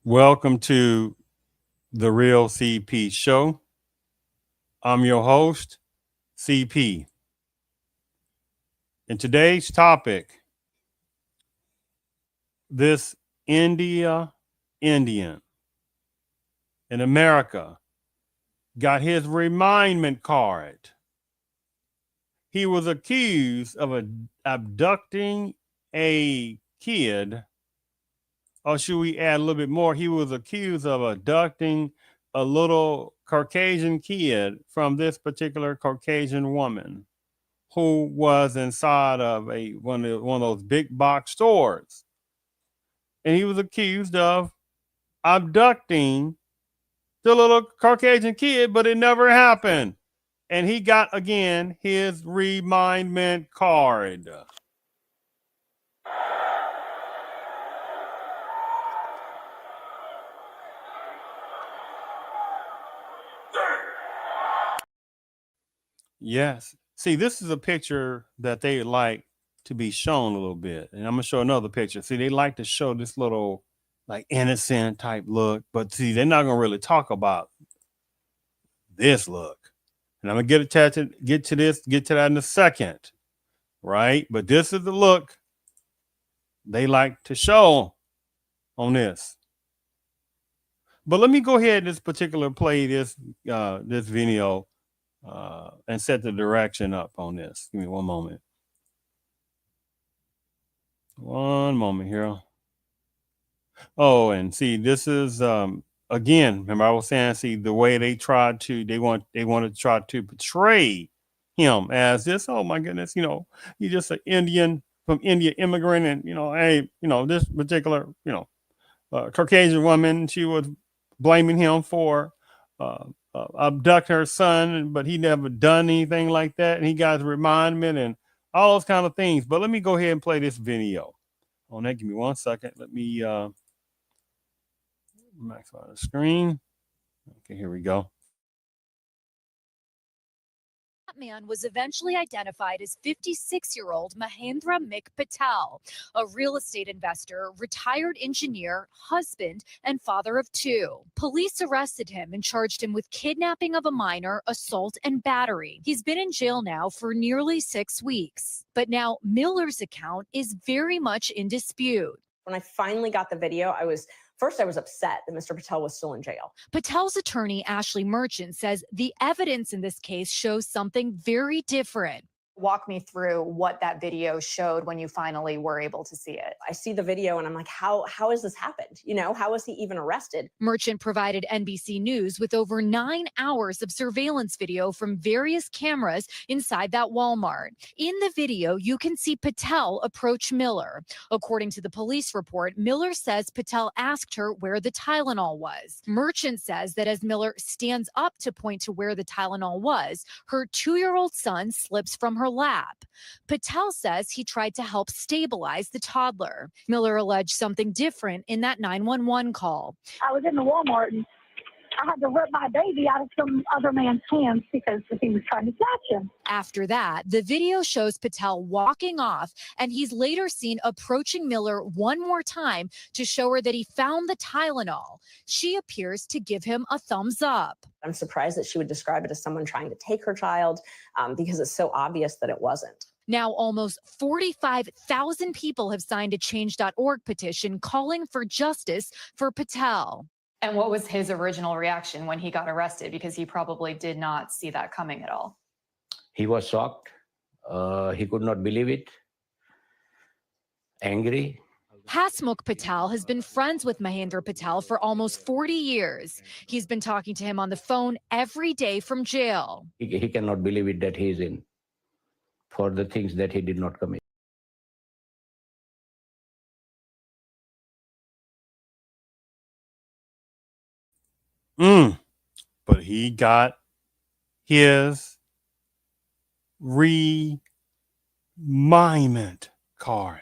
Welcome to the Real CP Show. I'm your host, CP. In today's topic, this Indian in America got his remindment card. He was accused of abducting a kid, or should we add a little bit more? He was accused of abducting a little Caucasian kid from this particular Caucasian woman who was inside of one of those big box stores. And he was accused of abducting the little Caucasian kid, but it never happened. And he got, again, his remindment card. Yes. See, this is a picture that they like to be shown a little bit. And I'm going to show another picture. See, they like to show this little like innocent type look, but see, they're not going to really talk about this look. And I'm going to get to that in a second. Right? But this is the look they like to show on this. But let me go ahead and play this video and set the direction up on this. Give me one moment. One moment here. Oh, and see, this is again, remember I was saying, see, the way they want to try to portray him as this, oh my goodness, he's just an Indian from India immigrant, and hey, this particular, Caucasian woman, she was blaming him for abduct her son, but he never done anything like that, and he got his remindment and all those kind of things. But let me go ahead and play this video on that. Give me 1 second. Let me maximize the screen. Okay, here we go. That man was eventually identified as 56-year-old Mahendra Patel, a real estate investor, retired engineer, husband, and father of 2. Police arrested him and charged him with kidnapping of a minor, assault, and battery. He's been in jail now for nearly 6 weeks. But now Miller's account is very much in dispute. When I finally got the video, I was upset that Mr. Patel was still in jail. Patel's attorney, Ashley Merchant, says the evidence in this case shows something very different. Walk me through what that video showed when you finally were able to see it. I see the video and I'm like, how has this happened? How was he even arrested? Merchant provided NBC News with over 9 hours of surveillance video from various cameras inside that Walmart. In the video, you can see Patel approach Miller. According to the police report, Miller says Patel asked her where the Tylenol was. Merchant says that as Miller stands up to point to where the Tylenol was, her 2-year-old son slips from her lap. Patel says he tried to help stabilize the toddler. Miller alleged something different in that 911 call. I was in the Walmart and I had to rip my baby out of some other man's hands because he was trying to snatch him. After that, the video shows Patel walking off, and he's later seen approaching Miller one more time to show her that he found the Tylenol. She appears to give him a thumbs up. I'm surprised that she would describe it as someone trying to take her child because it's so obvious that it wasn't. Now, almost 45,000 people have signed a change.org petition calling for justice for Patel. And what was his original reaction when he got arrested? Because he probably did not see that coming at all. He was shocked. He could not believe it. Angry. Hasmukh Patel has been friends with Mahendra Patel for almost 40 years. He's been talking to him on the phone every day from jail. He cannot believe it that he is in for the things that he did not commit. But he got his remindment card.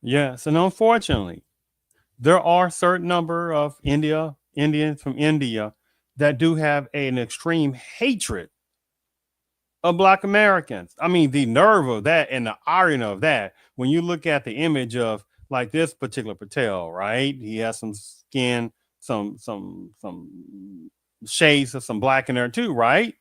Yes, and unfortunately, there are a certain number of Indians from India that do have an extreme hatred of Black Americans. I mean, the nerve of that and the irony of that, when you look at the image of like this particular Patel, right? He has some skin, some shades of some black in there too, right?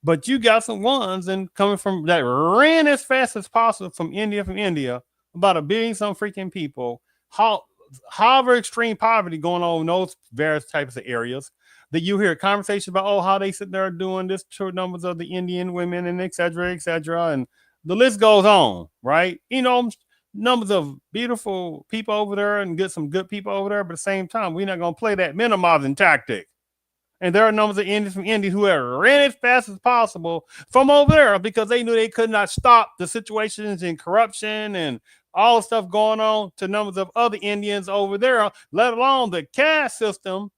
But you got some ones and coming from that ran as fast as possible from India, about 1 billion some freaking people. However extreme poverty going on in those various types of areas, that you hear conversations about, oh, how they sit there doing this to numbers of the Indian women and et cetera, and the list goes on, right? You know, numbers of beautiful people over there and get some good people over there, but at the same time, we're not going to play that minimizing tactic. And there are numbers of Indians from India who have ran as fast as possible from over there because they knew they could not stop the situations and corruption and all the stuff going on to numbers of other Indians over there, let alone the caste system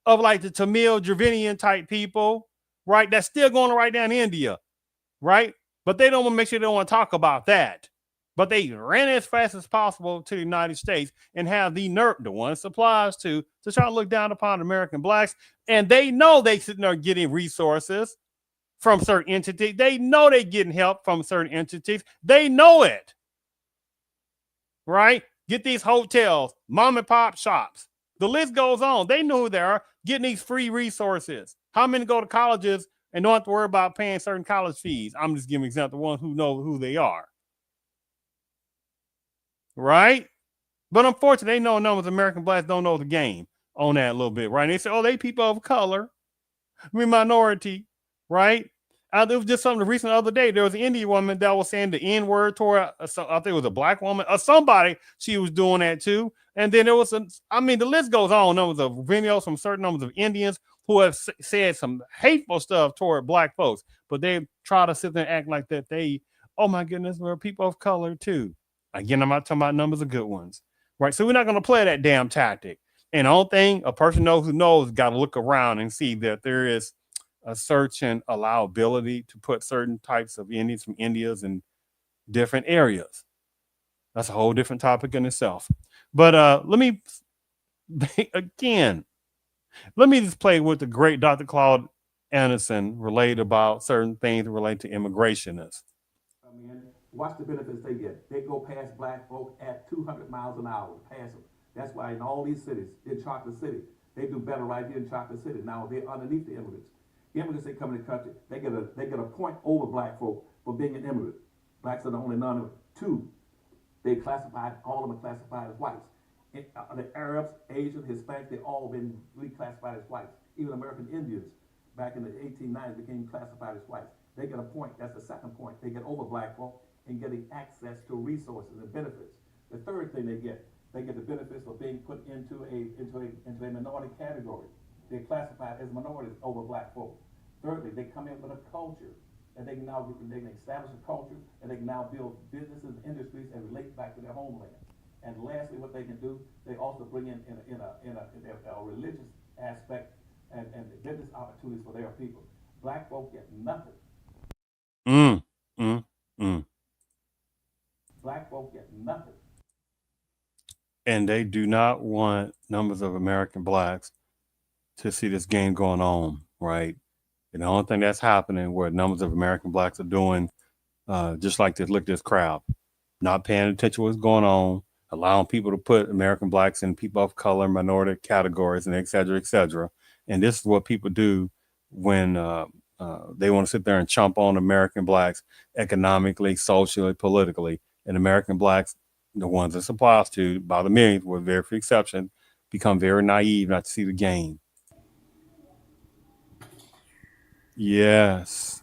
of like the Tamil Dravidian type people, right? That's still going on right down in India, right? But they don't want to make sure they don't want to talk about that. But they ran as fast as possible to the United States and have the nerve, the one supplies to try to look down upon American blacks. And they know they sitting there getting resources from certain entities. They know they're getting help from certain entities. They know it, right? Get these hotels, mom and pop shops. The list goes on. They know who they are, getting these free resources. How many go to colleges and don't have to worry about paying certain college fees? I'm just giving an example, the ones who know who they are. Right? But unfortunately, they know numbers of American blacks don't know the game on that a little bit, right? And they say, oh, they people of color, we minority, right? There was just something recent the other day. There was an Indian woman that was saying the N-word toward, I think it was a black woman or somebody, she was doing that too. And then there was the list goes on. Numbers of videos from certain numbers of Indians who have said some hateful stuff toward black folks, but they try to sit there and act like that they, oh my goodness, we're people of color too. Again, I'm not talking about numbers of good ones, right? So we're not going to play that damn tactic. And the only thing a person knows who knows got to look around and see that there is a certain allowability to put certain types of Indians from Indias in different areas. That's a whole different topic in itself. But let me just play with the great Dr. Claude Anderson related about certain things related to immigrationists. Watch the benefits they get. They go past black folk at 200 miles an hour, pass them. That's why in all these cities, in Chocolate City, they do better right here in Chocolate City. Now they're underneath the immigrants. Immigrants that come in the country, they get a point over black folk for being an immigrant. Blacks are the only non-immigrant. 2, they classified, all of them are classified as whites. The Arabs, Asians, Hispanics, they all been reclassified as whites. Even American Indians back in the 1890s became classified as whites. They get a point. That's the second point. They get over black folk and getting access to resources and benefits. The third thing they get the benefits of being put into a minority category. They're classified as minorities over black folk. Thirdly, they come in with a culture, and they can establish a culture, and they can now build businesses and industries and relate back to their homeland. And lastly, what they can do, they also bring in a religious aspect and business opportunities for their people. Black folk get nothing. Black folk get nothing. And they do not want numbers of American blacks to see this game going on, right? And the only thing that's happening where numbers of American blacks are doing just like this, look at this crowd, not paying attention to what's going on, allowing people to put American blacks and people of color, minority categories, and et cetera, et cetera. And this is what people do when they want to sit there and chomp on American blacks economically, socially, politically. And American blacks, the ones that applies to, by the millions, with very few exceptions, become very naive not to see the game. Yes.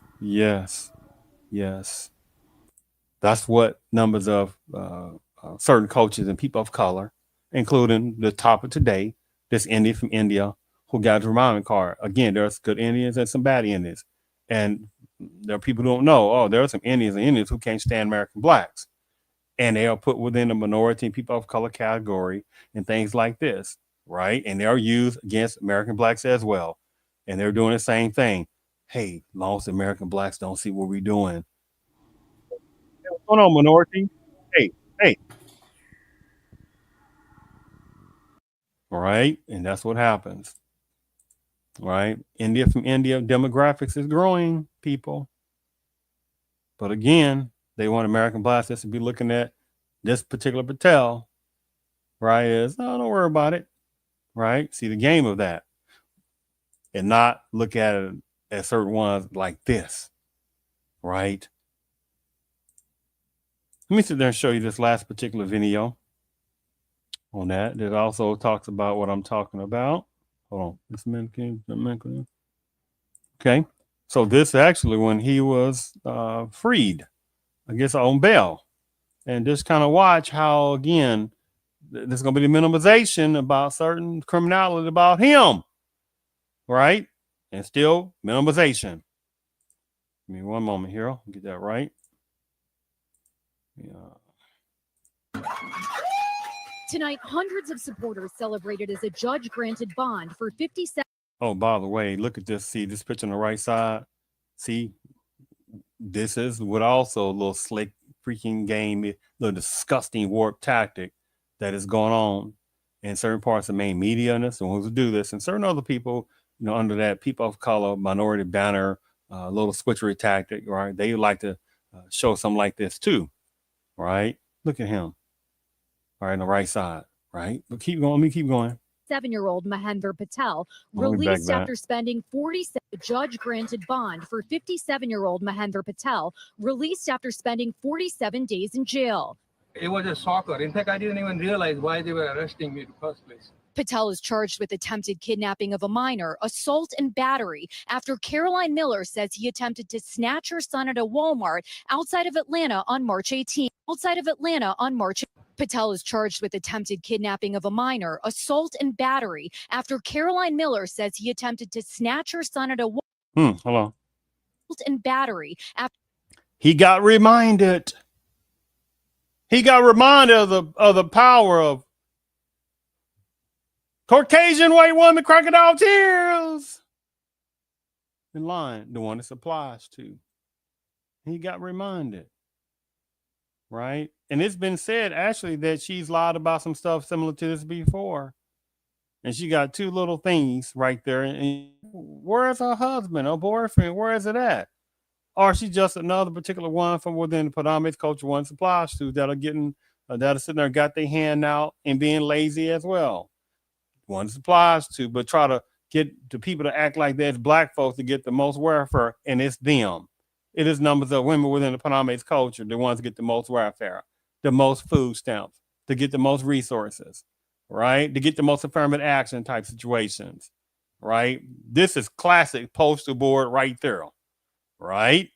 That's what numbers of certain coaches and people of color, including the topic today, this Indian from India who got his remindment card. Again, there's good Indians and some bad Indians. And there are people who don't know, oh, there are some Indians who can't stand American blacks. And they are put within the minority and people of color category and things like this, right? And they are used against American blacks as well. And they're doing the same thing. Hey, long as American blacks don't see what we're doing. What's going on, minority? Hey. All right. And that's what happens. right? India from India, demographics is growing, people. But again, they want American blacks to be looking at this particular Patel, right? As, oh, don't worry about it, right? See the game of that and not look at it as certain ones like this, right? Let me sit there and show you this last particular video on that. That also talks about what I'm talking about. Hold on. Okay. So this actually when he was freed, I guess on bail. And just kind of watch how, again, there's going to be the minimization about certain criminality about him, right? And still minimization. Give me one moment here. I'll get that right. Yeah. Tonight, hundreds of supporters celebrated as a judge granted bond for 57. Oh, by the way, look at this. See this picture on the right side? See, this is what also a little slick freaking game, the disgusting warped tactic that is going on in certain parts of main media and the ones who do this, and certain other people, you know, under that people of color, minority banner, little switchery tactic, right? They like to show something like this too, right? Look at him, all right, on the right side, right? But keep going. Let me keep going. 7-year-old Mahendra Patel Let me back released that. after spending 47. Judge granted bond for 57-year-old Mahendra Patel, released after spending 47 days in jail. It was a shocker. In fact, I didn't even realize why they were arresting me in the first place. Patel is charged with attempted kidnapping of a minor, assault, and battery after Caroline Miller says he attempted to snatch her son at a Walmart outside of Atlanta on March 18. Patel is charged with attempted kidnapping of a minor, assault, and battery after Caroline Miller says he attempted to snatch her son at a Walmart Hold on. and battery after He got reminded. He got reminded of the power of Caucasian white woman crocodile tears. In line, the one this applies to. He got reminded. Right? And it's been said actually that she's lied about some stuff similar to this before. And she got two little things right there. And where's her husband or boyfriend? Where is it at? Or she's just another particular one from within the predominant culture one supplies to that are getting that are sitting there, got their hand out and being lazy as well. One supplies to, but try to get the people to act like there's black folks to get the most welfare, and it's them. It is numbers of women within the predominant culture, the ones that get the most welfare, the most food stamps, to get the most resources, right? To get the most affirmative action type situations, right? This is classic poster board right there, right?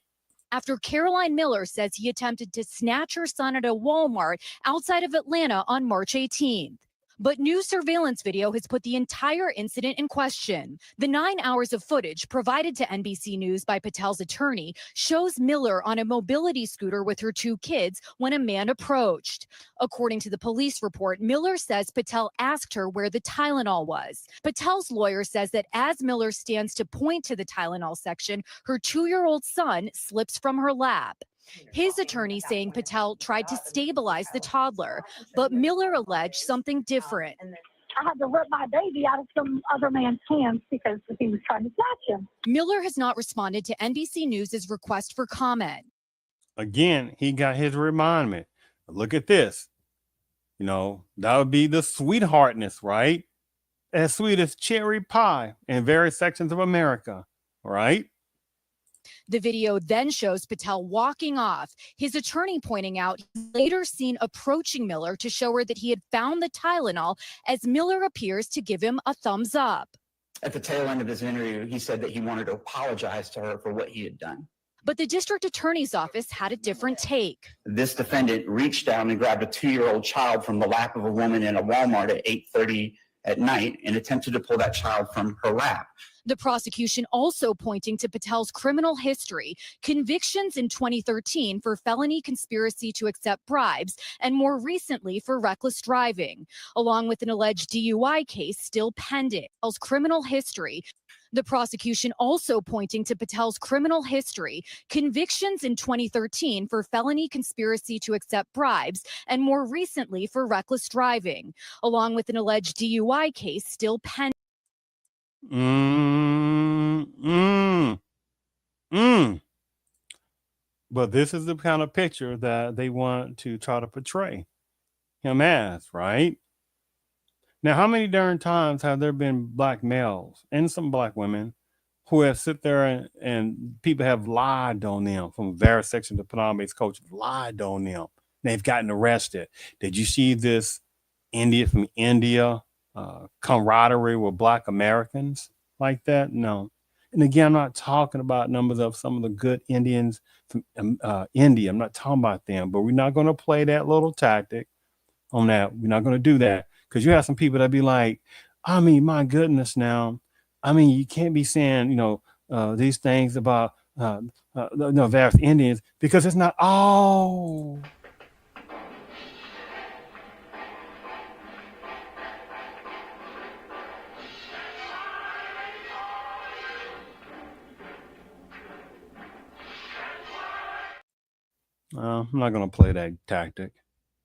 after Caroline Miller says he attempted to snatch her son at a Walmart outside of Atlanta on March 18th. But new surveillance video has put the entire incident in question. The 9 hours of footage provided to NBC News by Patel's attorney shows Miller on a mobility scooter with her 2 kids when a man approached. According to the police report, Miller says Patel asked her where the Tylenol was. Patel's lawyer says that as Miller stands to point to the Tylenol section, her 2-year-old son slips from her lap. His attorney saying Patel tried to stabilize the toddler, but Miller alleged something different. I had to rip my baby out of some other man's hands because he was trying to snatch him. Miller has not responded to NBC News' request for comment. Again, he got his remindment. Look at this. You know, that would be the sweetheartness, right? As sweet as cherry pie in various sections of America, right? The video then shows Patel walking off, his attorney pointing out he's later seen approaching Miller to show her that he had found the Tylenol as Miller appears to give him a thumbs up. At the tail end of his interview, he said that he wanted to apologize to her for what he had done. But the district attorney's office had a different take. This defendant reached down and grabbed a 2-year-old child from the lap of a woman in a Walmart at 8:30 at night and attempted to pull that child from her lap. The prosecution also pointing to Patel's criminal history, convictions in 2013 for felony conspiracy to accept bribes, and more recently for reckless driving, along with an alleged DUI case still pending. Patel's criminal history. The prosecution also pointing to Patel's criminal history, convictions in 2013 for felony conspiracy to accept bribes, and more recently for reckless driving, along with an alleged DUI case still pending. But this is the kind of picture that they want to try to portray him as, right? Now, how many darn times have there been black males and some black women who have sit there and people have lied on them from various sections of Panama-based coaches, lied on them. They've gotten arrested. Did you see this India from India camaraderie with black Americans like that? No. And again, I'm not talking about numbers of some of the good Indians from India. I'm not talking about them, but we're not going to play that little tactic on that. We're not going to do that because you have some people that be like, I mean, my goodness, now, I mean, you can't be saying, these things about various Indians because it's not all. I'm not going to play that tactic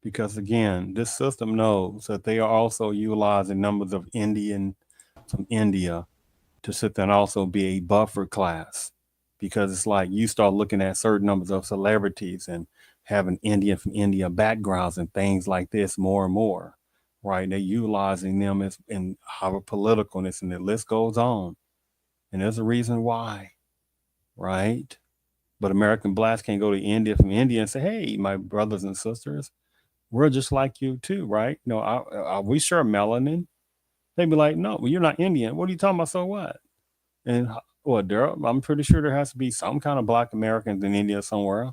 because, again, this system knows that they are also utilizing numbers of Indian from India to sit there and also be a buffer class, because it's like you start looking at certain numbers of celebrities and having Indian from India backgrounds and things like this more and more, right? They're utilizing them as in our politicalness, and the list goes on. And there's a reason why, right? But American blacks can't go to India from India and say, hey, my brothers and sisters, we're just like you too, right? No, are we sure melanin? They'd be like, no, well, you're not Indian. What are you talking about? So what? And I'm pretty sure there has to be some kind of black Americans in India somewhere.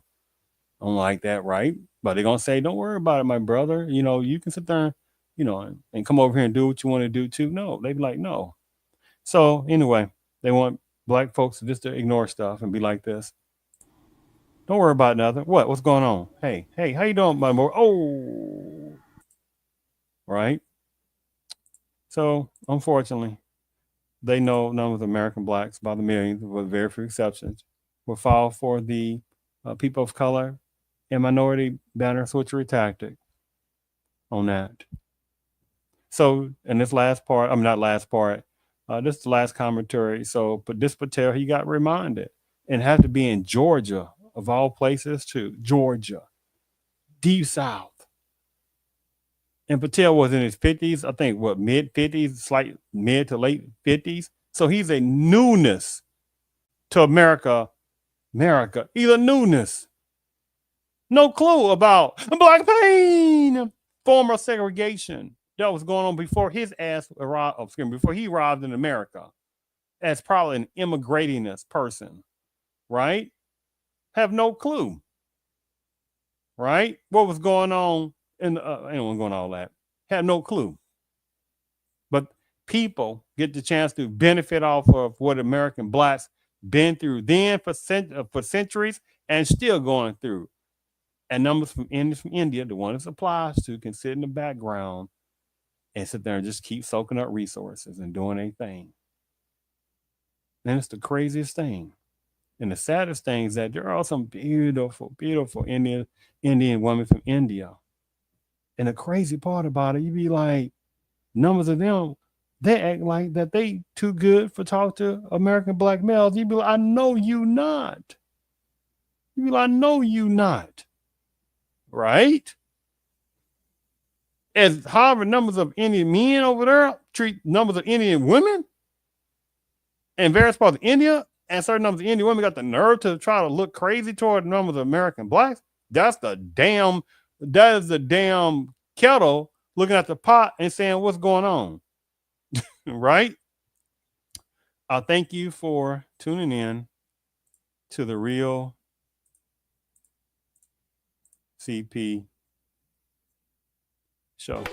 I'm like that, right? But they're going to say, don't worry about it, my brother. You can sit there, and come over here and do what you want to do too. No, they'd be like, no. So anyway, they want black folks just to ignore stuff and be like this. Don't worry about nothing. What's going on? Hey, how you doing, my boy? Oh, right. So unfortunately, they know none of the American blacks, by the millions, with very few exceptions, will fall for the people of color and minority banner switchery tactic on that. So in this last part, not last part, this is the last commentary. So, but this Patel, he got reminded, and had to be in Georgia, of all places, too. Georgia, deep South. And Patel was in his 50s, I think, mid 50s, slight mid to late 50s. So he's a newness to America. He's a newness. No clue about black pain, former segregation that was going on before his ass arrived, before he arrived in America as probably an immigratingist person, right? Have no clue, right? What was going on anyone going all that? Have no clue. But people get the chance to benefit off of what American blacks been through then for centuries and still going through. And numbers from India, the one this applies to, can sit in the background and sit there and just keep soaking up resources and doing a thing. And it's the craziest thing. And the saddest thing is that there are some beautiful, beautiful Indian women from India. And the crazy part about it, you be like, numbers of them, they act like that they too good for talk to American black males. You be like, I know you not. You be like, I know you not. Right? As however numbers of Indian men over there treat numbers of Indian women in various parts of India, and certain numbers of Indian women got the nerve to try to look crazy toward numbers of American blacks. That is the damn kettle looking at the pot and saying, what's going on? Right? I thank you for tuning in to the Real CP Show.